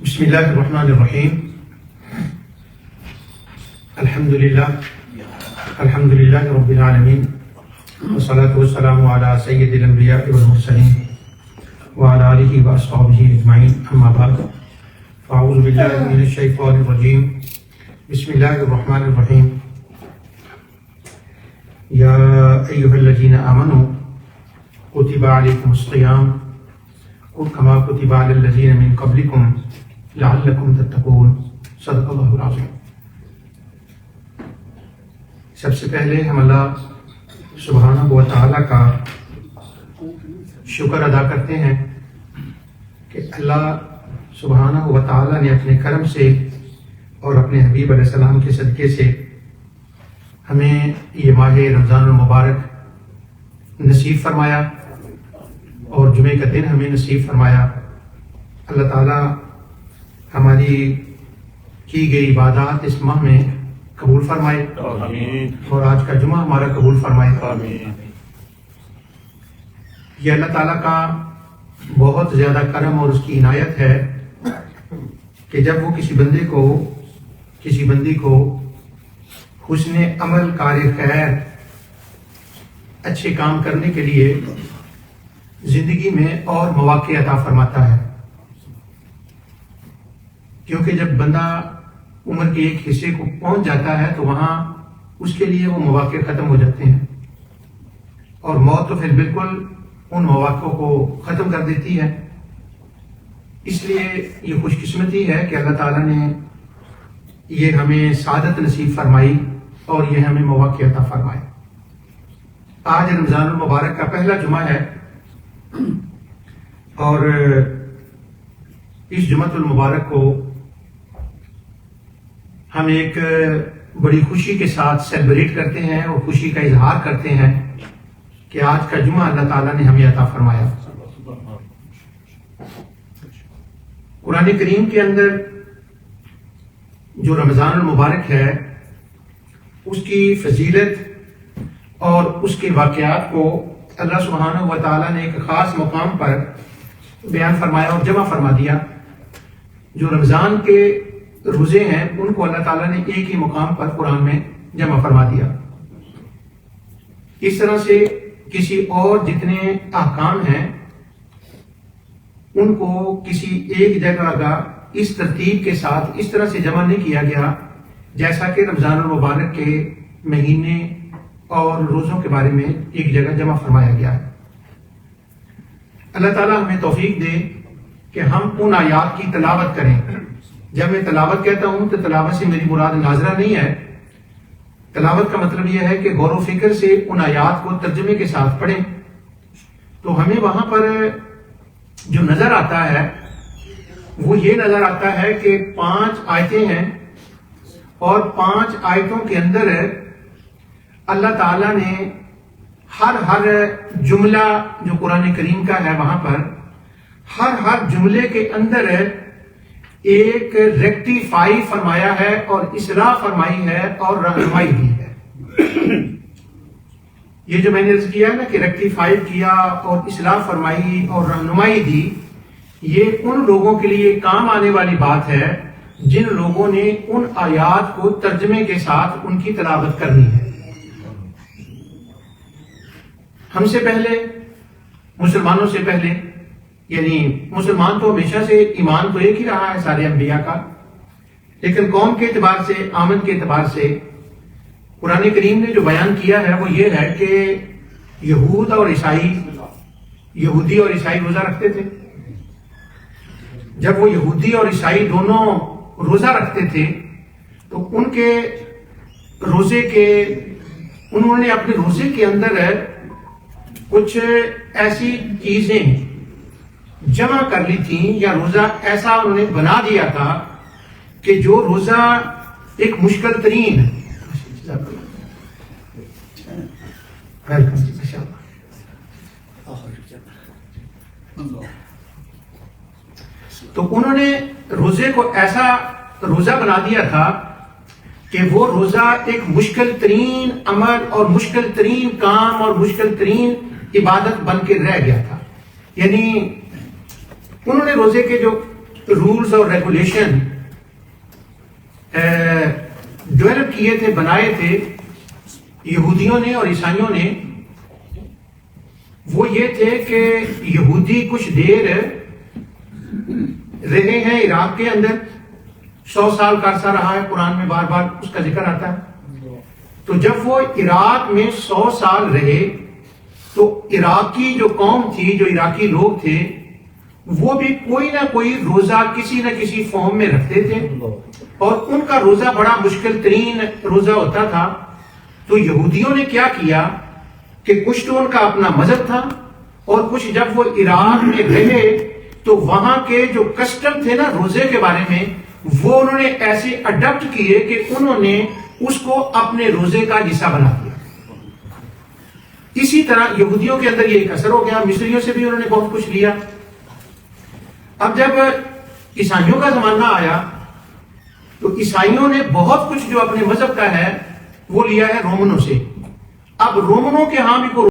بسم اللہ الرحمن الرحیم الحمد للہ رب العالمین والصلاة والسلام علی سید الانبیاء والمرسلین وعلی آلہ واصحابہ اجمعین اما بعد فاعوذ باللہ من الشیطان الرجیم بسم اللہ الرحمن الرحیم یا ایہا الذین آمنوا کتب علیکم الصیام کما کتب علی الذین من قبلکم لعلکم تتقون صدق اللہ العظیم۔ سب سے پہلے ہم اللہ سبحانہ و تعالیٰ کا شکر ادا کرتے ہیں کہ اللہ سبحانہ و تعالیٰ نے اپنے کرم سے اور اپنے حبیب علیہ السلام کے صدقے سے ہمیں یہ ماہ رمضان المبارک نصیب فرمایا اور جمعے کا دن ہمیں نصیب فرمایا۔ اللہ تعالیٰ ہماری کی گئی عبادات اس ماہ میں قبول فرمائے آمین۔ اور آج کا جمعہ ہمارا قبول فرمائے آمین۔ یہ اللہ تعالیٰ کا بہت زیادہ کرم اور اس کی عنایت ہے کہ جب وہ کسی بندی کو حسن عمل کار خیر اچھے کام کرنے کے لیے زندگی میں اور مواقع عطا فرماتا ہے، کیونکہ جب بندہ عمر کے ایک حصے کو پہنچ جاتا ہے تو وہاں اس کے لیے وہ مواقع ختم ہو جاتے ہیں، اور موت تو پھر بالکل ان مواقع کو ختم کر دیتی ہے۔ اس لیے یہ خوش قسمتی ہے کہ اللہ تعالیٰ نے یہ ہمیں سعادت نصیب فرمائی اور یہ ہمیں مواقع عطا فرمائے۔ آج رمضان المبارک کا پہلا جمعہ ہے اور اس جمعۃ المبارک کو ہم ایک بڑی خوشی کے ساتھ سیلیبریٹ کرتے ہیں اور خوشی کا اظہار کرتے ہیں کہ آج کا جمعہ اللہ تعالیٰ نے ہمیں عطا فرمایا۔ قرآن کریم کے اندر جو رمضان المبارک ہے اس کی فضیلت اور اس کے واقعات کو اللہ سبحانہ و تعالیٰ نے ایک خاص مقام پر بیان فرمایا اور جمع فرما دیا۔ جو رمضان کے روزے ہیں ان کو اللہ تعالیٰ نے ایک ہی مقام پر قرآن میں جمع فرما دیا۔ اس طرح سے کسی اور جتنے احکام ہیں ان کو کسی ایک جگہ کا اس ترتیب کے ساتھ اس طرح سے جمع نہیں کیا گیا جیسا کہ رمضان المبارک کے مہینے اور روزوں کے بارے میں ایک جگہ جمع فرمایا گیا ہے۔ اللہ تعالیٰ ہمیں توفیق دے کہ ہم ان آیات کی تلاوت کریں۔ جب میں تلاوت کہتا ہوں تو تلاوت سے میری مراد ناظرہ نہیں ہے۔ تلاوت کا مطلب یہ ہے کہ غور و فکر سے ان آیات کو ترجمے کے ساتھ پڑھیں، تو ہمیں وہاں پر جو نظر آتا ہے وہ یہ نظر آتا ہے کہ 5 آیتیں ہیں اور 5 آیتوں کے اندر اللہ تعالیٰ نے ہر جملہ جو قرآن کریم کا ہے وہاں پر ہر جملے کے اندر ایک ریکٹیفائی فرمایا ہے اور اصلاح فرمائی ہے اور رہنمائی دی ہے۔ یہ جو میں نے عرض کیا نا کہ ریکٹیفائی کیا اور اصلاح فرمائی اور رہنمائی دی، یہ ان لوگوں کے لیے کام آنے والی بات ہے جن لوگوں نے ان آیات کو ترجمے کے ساتھ ان کی تلاوت کرنی ہے۔ ہم سے پہلے، مسلمانوں سے پہلے، یعنی مسلمان تو ہمیشہ سے ایمان تو ایک ہی رہا ہے سارے انبیاء کا، لیکن قوم کے اعتبار سے، آمد کے اعتبار سے قرآن کریم نے جو بیان کیا ہے وہ یہ ہے کہ یہودی اور عیسائی روزہ رکھتے تھے۔ جب وہ یہودی اور عیسائی دونوں روزہ رکھتے تھے تو انہوں نے اپنے روزے کے اندر کچھ ایسی چیزیں جمع کر لی تھیں یا روزہ ایسا انہوں نے بنا دیا تھا کہ جو روزہ ایک مشکل ترین تو انہوں نے روزے کو ایسا روزہ بنا دیا تھا کہ وہ روزہ ایک مشکل ترین عمل اور مشکل ترین کام اور مشکل ترین عبادت بن کے رہ گیا تھا۔ یعنی انہوں نے روزے کے جو رولز اور ریگولیشن ڈیولپ کیے تھے، بنائے تھے یہودیوں نے اور عیسائیوں نے، وہ یہ تھے کہ یہودی کچھ دیر رہے ہیں عراق کے اندر، 100 سال کا عرصہ رہا ہے، قرآن میں بار بار اس کا ذکر آتا ہے۔ تو جب وہ عراق میں 100 سال رہے تو عراقی جو قوم تھی، جو عراقی لوگ تھے، وہ بھی کوئی نہ کوئی روزہ کسی نہ کسی فارم میں رکھتے تھے، اور ان کا روزہ بڑا مشکل ترین روزہ ہوتا تھا۔ تو یہودیوں نے کیا کیا کہ کچھ تو ان کا اپنا مذہب تھا، اور کچھ جب وہ عراق میں رہے تو وہاں کے جو کسٹم تھے نا روزے کے بارے میں، وہ انہوں نے ایسے اڈاپٹ کیے کہ انہوں نے اس کو اپنے روزے کا حصہ بنا دیا۔ اسی طرح یہودیوں کے اندر یہ ایک اثر ہو گیا، مصریوں سے بھی انہوں نے بہت کچھ لیا۔ اب جب عیسائیوں کا زمانہ آیا تو عیسائیوں نے بہت کچھ جو اپنے مذہب کا ہے وہ لیا ہے رومنوں سے۔ اب رومنوں کے ہاں بھی